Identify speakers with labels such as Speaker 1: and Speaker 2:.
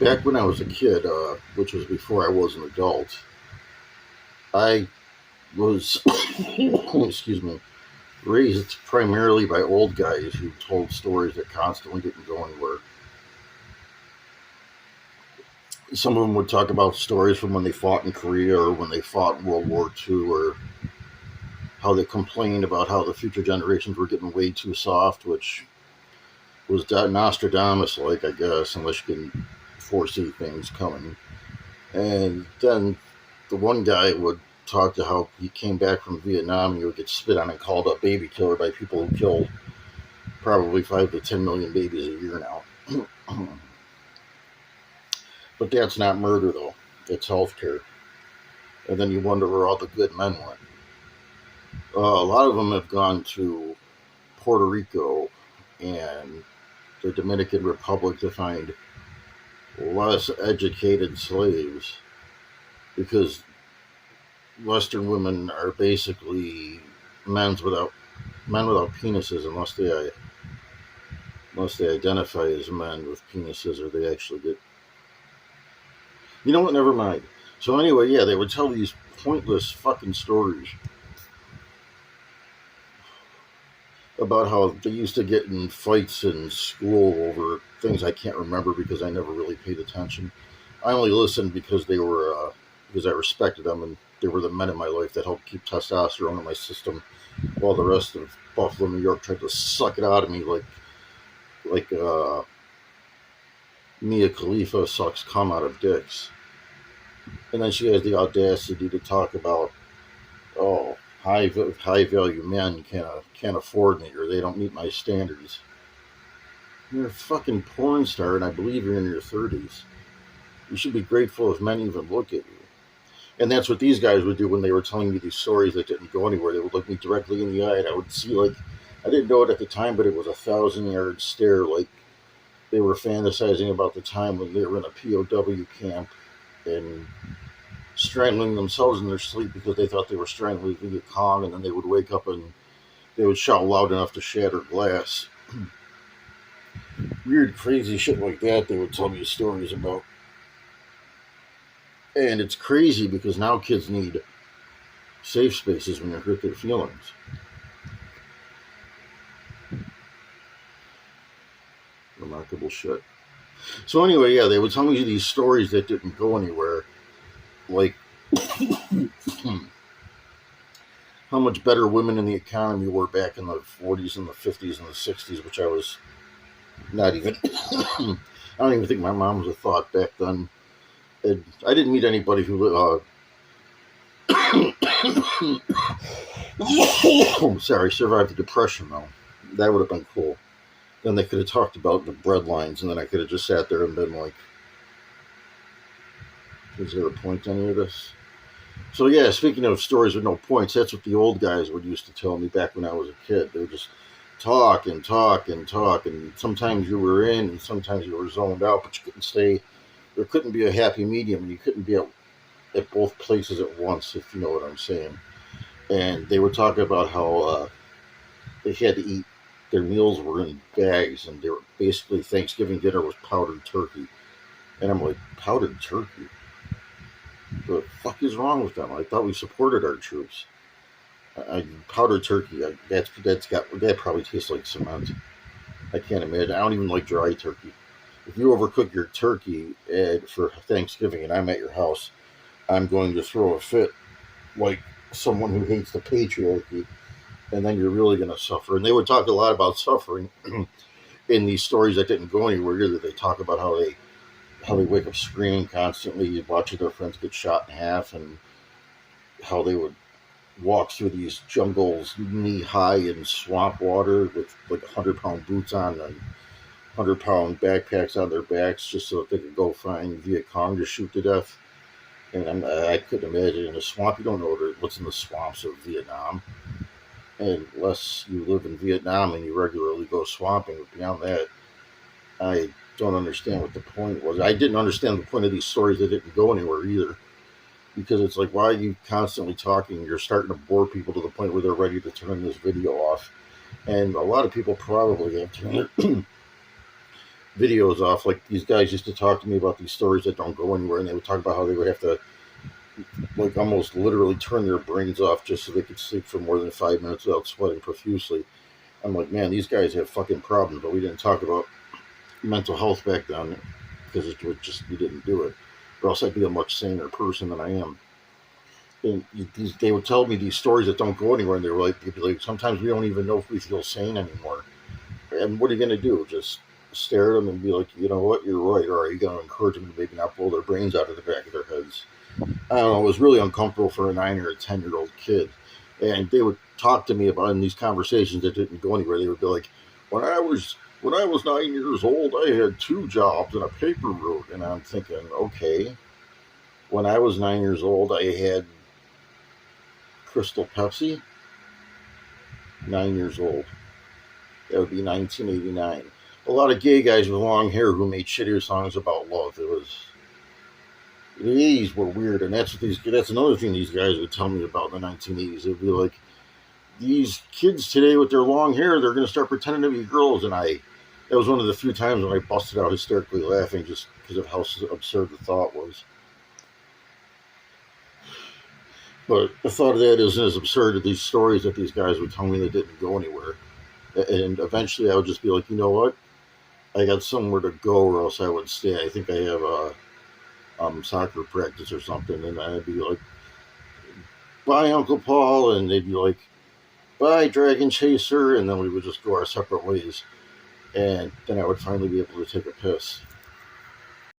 Speaker 1: Back when I was a kid, which was before I was an adult, I was, excuse me, raised primarily by old guys who told stories that constantly didn't go anywhere. Some of them would talk about stories from when they fought in Korea or when they fought in World War II, or how they complained about how the future generations were getting way too soft, which was Nostradamus like, I guess, unless you can foresee things coming. And then the one guy would talk to how he came back from Vietnam and he would get spit on and called a baby killer by people who killed probably 5 to 10 million babies a year now. But that's not murder, though. It's healthcare. And then you wonder where all the good men went. A lot of them have gone to Puerto Rico and the Dominican Republic to find less educated slaves, because Western women are basically men without penises, unless they identify as men with penises, or they actually get. You know what? Never mind. So anyway, yeah, they would tell these pointless fucking stories about how they used to get in fights in school over things I can't remember because I never really paid attention. I only listened because because I respected them, and they were the men in my life that helped keep testosterone in my system, while the rest of Buffalo, New York, tried to suck it out of me like Mia Khalifa sucks cum out of dicks. And then she has the audacity to talk about, oh, high value men can't afford me, or they don't meet my standards. You're a fucking porn star, and I believe you're in your 30s. You should be grateful if men even look at you. And that's what these guys would do when they were telling me these stories that didn't go anywhere. They would look me directly in the eye, and I would see, like, I didn't know it at the time, but it was a 1,000-yard stare, like they were fantasizing about the time when they were in a POW camp and strangling themselves in their sleep because they thought they were strangling Viet Cong, and then they would wake up and they would shout loud enough to shatter glass. Weird, crazy shit like that they would tell me stories about. And it's crazy because now kids need safe spaces when they hurt their feelings. Remarkable shit. So anyway, yeah, they would tell me these stories that didn't go anywhere, like how much better women in the economy were back in the 40s and the 50s and the 60s, which I was not even. I don't even think my mom was a thought back then. And I didn't meet anybody who survived the Depression, though. That would have been cool. Then they could have talked about the breadlines, and then I could have just sat there and been like, is there a point to any of this? So yeah, speaking of stories with no points, that's what the old guys would used to tell me back when I was a kid. They would just talk and talk and talk, and sometimes you were in and sometimes you were zoned out, but you couldn't stay. There couldn't be a happy medium, and you couldn't be at both places at once, if you know what I'm saying. And they were talking about how they had to eat, their meals were in bags, and they were basically Thanksgiving dinner was powdered turkey. And I'm like, powdered turkey? What the fuck is wrong with them? I thought we supported our troops. Powdered turkey, that probably tastes like cement. I can't imagine. I don't even like dry turkey. If you overcook your turkey for Thanksgiving and I'm at your house, I'm going to throw a fit like someone who hates the patriarchy, and then you're really going to suffer. And they would talk a lot about suffering in these stories that didn't go anywhere either. They talk about how they wake up screaming constantly, watching their friends get shot in half, and how they would walk through these jungles knee high in swamp water with like 100-pound boots on and 100-pound backpacks on their backs just so that they could go find Viet Cong to shoot to death. And I couldn't imagine in a swamp. You don't know what's in the swamps of Vietnam, unless you live in Vietnam and you regularly go swamping. But beyond that, I don't understand what the point was. I didn't understand the point of these stories that didn't go anywhere either, because it's like, why are you constantly talking? You're starting to bore people to the point where they're ready to turn this video off. And a lot of people probably have turned it videos off. Like these guys used to talk to me about these stories that don't go anywhere, and they would talk about how they would have to like almost literally turn their brains off just so they could sleep for more than 5 minutes without sweating profusely. I'm like, man, these guys have fucking problems, but we didn't talk about mental health back then because it was just we didn't do it. Or else I'd be a much saner person than I am. And they would tell me these stories that don't go anywhere, and they were like, they'd be like, sometimes we don't even know if we feel sane anymore. And what are you going to do? Just stare at them and be like, you know what, you're right. Or are you going to encourage them to maybe not blow their brains out of the back of their heads? I don't know. It was really uncomfortable for a 9 or a 10-year-old kid. And they would talk to me about in these conversations that didn't go anywhere. They would be like, when I was 9 years old, I had 2 jobs and a paper route. And I'm thinking, okay. When I was 9 years old, I had Crystal Pepsi. 9 years old. That would be 1989. A lot of gay guys with long hair who made shittier songs about love. The 80s were weird, and that's another thing these guys would tell me about in the 1980s. They'd be like, these kids today with their long hair, they're going to start pretending to be girls. And that was one of the few times when I busted out hysterically laughing just because of how absurd the thought was. But the thought of that isn't as absurd as these stories that these guys would tell me that didn't go anywhere. And eventually I would just be like, you know what? I got somewhere to go or else I would stay. I think I have a soccer practice or something. And I'd be like, bye, Uncle Paul. And they'd be like, bye, Dragon Chaser. And then we would just go our separate ways. And then I would finally be able to take a piss.